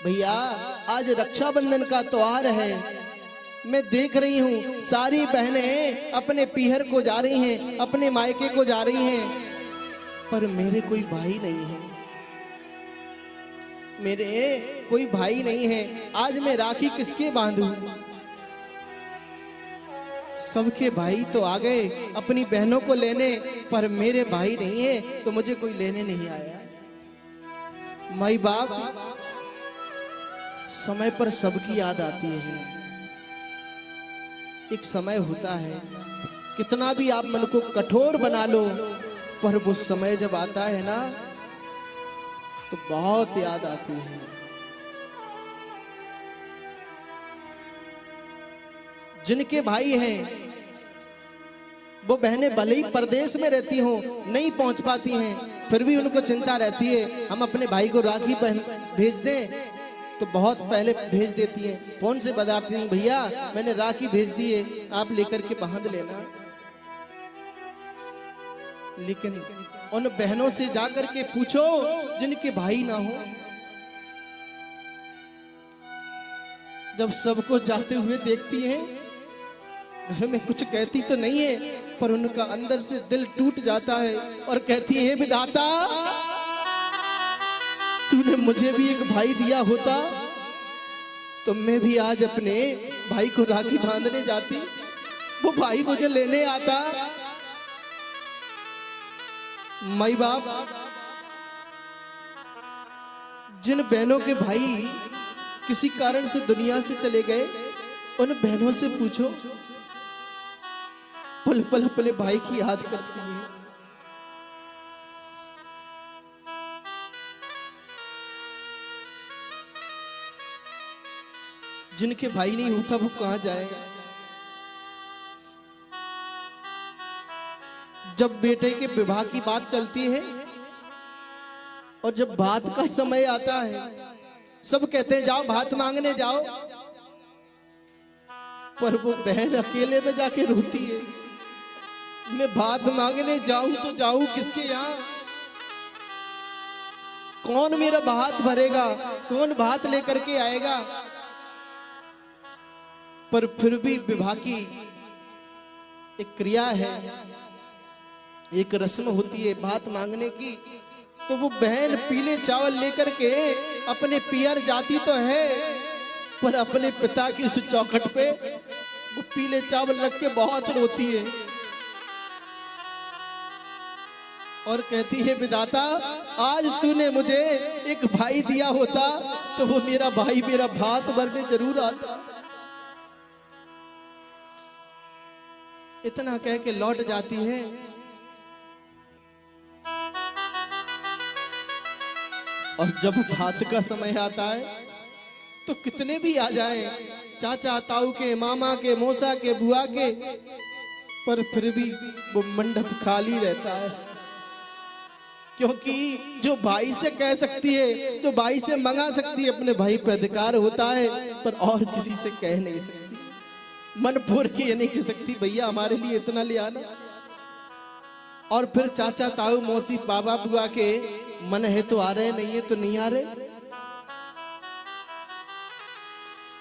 भैया आज रक्षाबंधन का त्योहार है। मैं देख रही हूँ सारी बहनें अपने पीहर को जा रही हैं, अपने मायके को जा रही हैं, पर मेरे कोई भाई नहीं है। मेरे कोई भाई नहीं है। आज मैं राखी किसके बांधूं? सबके भाई तो आ गए अपनी बहनों को लेने, पर मेरे भाई नहीं है तो मुझे कोई लेने नहीं आया। माई बाप समय पर सबकी याद आती है। एक समय होता है, कितना भी आप मन को कठोर बना लो, पर वो समय जब आता है ना तो बहुत याद आती है। जिनके भाई हैं वो बहनें भले ही परदेश में रहती हों, नहीं पहुंच पाती हैं, फिर भी उनको चिंता रहती है हम अपने भाई को राखी भेज दें, तो बहुत पहले भेज देती हैं, फोन से बताती हैं भैया मैंने राखी भेज दी है, आप लेकर के बांध लेना। लेकिन उन बहनों से जाकर के पूछो जिनके भाई ना हो। जब सबको जाते हुए देखती हैं, घर में कुछ कहती तो नहीं है, पर उनका अंदर से दिल टूट जाता है और कहती है विधाता तूने मुझे भी एक भाई दिया होता तो मैं भी आज अपने भाई को राखी बांधने जाती, वो भाई मुझे लेने आता। माई बाप जिन बहनों के भाई किसी कारण से दुनिया से चले गए, उन बहनों से पूछो, पल पल अपने भाई की याद करती है। जिनके भाई नहीं होता वो कहां जाए? जब बेटे के विवाह की बात चलती है और जब भात का समय आता है, सब कहते हैं जाओ भात मांगने जाओ, पर वो बहन अकेले में जाके रोती है, मैं भात मांगने जाऊं तो जाऊं किसके यहाँ? कौन मेरा भात भरेगा? कौन भात लेकर के आएगा? पर फिर भी विवाह की एक क्रिया है, एक रस्म होती है भात मांगने की, तो वो बहन पीले चावल लेकर के अपने पियर जाती तो है, पर अपने पिता की उस चौखट पे वो पीले चावल रख के बहुत रोती है और कहती है विधाता आज तूने मुझे एक भाई दिया होता तो वो मेरा भाई मेरा भात भरने जरूर आता। इतना कह के लौट जाती है। और जब भात का समय आता है तो कितने भी आ जाएं, चाचा ताऊ के, मामा के, मौसा के, बुआ के, पर फिर भी वो मंडप खाली रहता है, क्योंकि जो भाई से कह सकती है, जो भाई से मंगा सकती है, अपने भाई पर अधिकार होता है, पर और किसी से कह नहीं सकती। मन फोड़ के ये नहीं कह सकती भैया हमारे लिए इतना ले आना। और फिर चाचा ताऊ मौसी बाबा बुआ के मन है तो आ रहे, नहीं है तो नहीं आ रहे।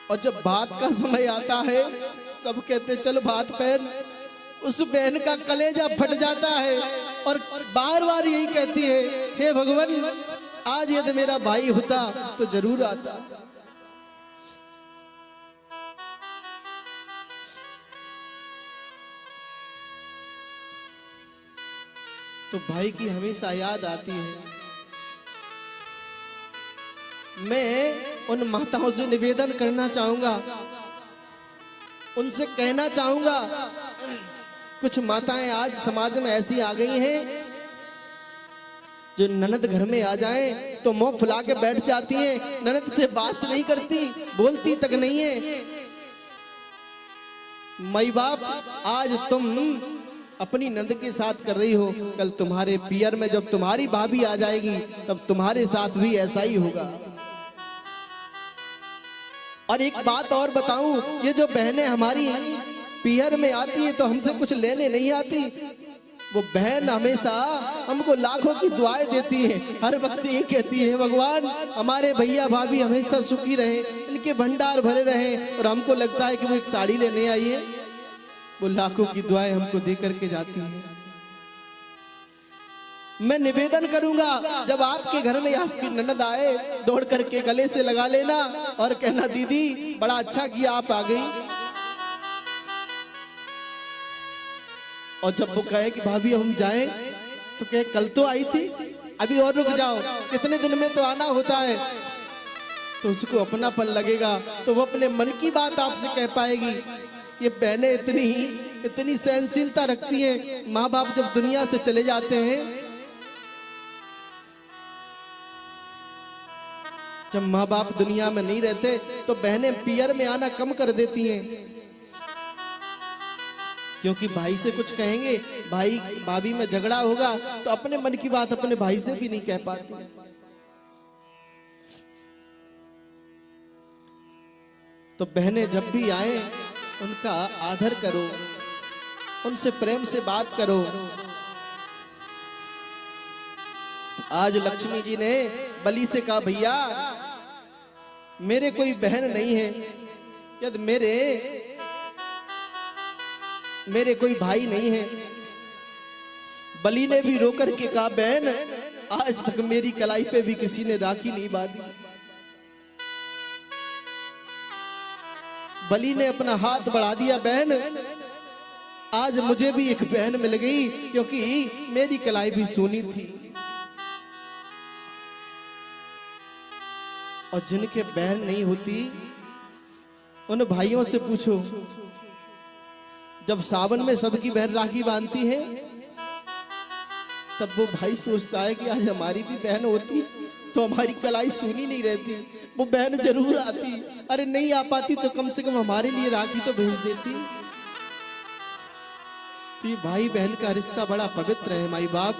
और जब भात का समय आता है सब कहते चलो भात पहन, उस बहन का कलेजा फट जाता है और बार बार यही कहती है हे भगवान आज यदि मेरा भाई होता तो जरूर आता। तो भाई की हमेशा याद आती है। मैं उन माताओं से निवेदन करना चाहूंगा, उनसे कहना चाहूंगा, कुछ माताएं आज समाज में ऐसी आ गई हैं जो ननद घर में आ जाएं तो मुंह फुला के बैठ जाती हैं, ननद से बात नहीं करती, बोलती तक नहीं है। माई बाप आज तुम अपनी नंद के साथ कर रही हो, कल तुम्हारे पियर में जब तुम्हारी भाभी आ जाएगी तब तुम्हारे साथ भी ऐसा ही होगा। और एक बात और बताऊं, ये जो बहनें हमारी पियर में आती है तो हमसे कुछ लेने नहीं आती, वो बहन हमेशा हमको लाखों की दुआएं देती है, हर वक्त ये कहती है भगवान हमारे भैया भाभी हमेशा सुखी रहे, इनके भंडार भरे रहे। और हमको लगता है कि वो एक साड़ी लेने आई है, वो लाखों की दुआएं हमको दे करके जाती है। मैं निवेदन करूंगा जब आपके घर में आपकी ननद आए, दौड़ करके गले से लगा लेना और कहना दीदी बड़ा अच्छा किया आप आ गई। और जब वो कहे कि भाभी हम जाएं, तो कहे कल तो आई थी, अभी और रुक जाओ, कितने दिन में तो आना होता है। तो उसको अपनापन लगेगा, तो वो अपने मन की बात आपसे कह पाएगी। ये बहनें इतनी सहनशीलता रखती हैं। माँ बाप जब दुनिया से चले जाते हैं, जब माँ बाप दुनिया में नहीं रहते, तो बहनें पियर में आना कम कर देती हैं, क्योंकि भाई से कुछ कहेंगे, भाई भाभी में झगड़ा होगा, तो अपने मन की बात अपने भाई से भी नहीं कह पाती। तो बहनें जब भी आए उनका आदर करो, उनसे प्रेम से बात करो। आज लक्ष्मी जी ने बलि से कहा भैया मेरे कोई बहन नहीं है, यदि मेरे कोई भाई नहीं है। बलि ने भी रोकर के कहा बहन आज तक मेरी कलाई पे भी किसी ने राखी नहीं बांधी। बलि ने अपना हाथ बढ़ा दिया, बहन आज मुझे भी एक बहन मिल गई, क्योंकि मेरी कलाई भी सोनी थी। और जिनके बहन नहीं होती उन भाइयों से पूछो, जब सावन में सबकी बहन राखी बांधती है, तब वो भाई सोचता है कि आज हमारी भी बहन होती तो हमारी कलाई सूनी नहीं रहती, वो बहन जरूर आती। अरे नहीं आ पाती तो कम से कम हमारे लिए राखी तो भेज देती। तो ये भाई बहन का रिश्ता बड़ा पवित्र है। माई बाप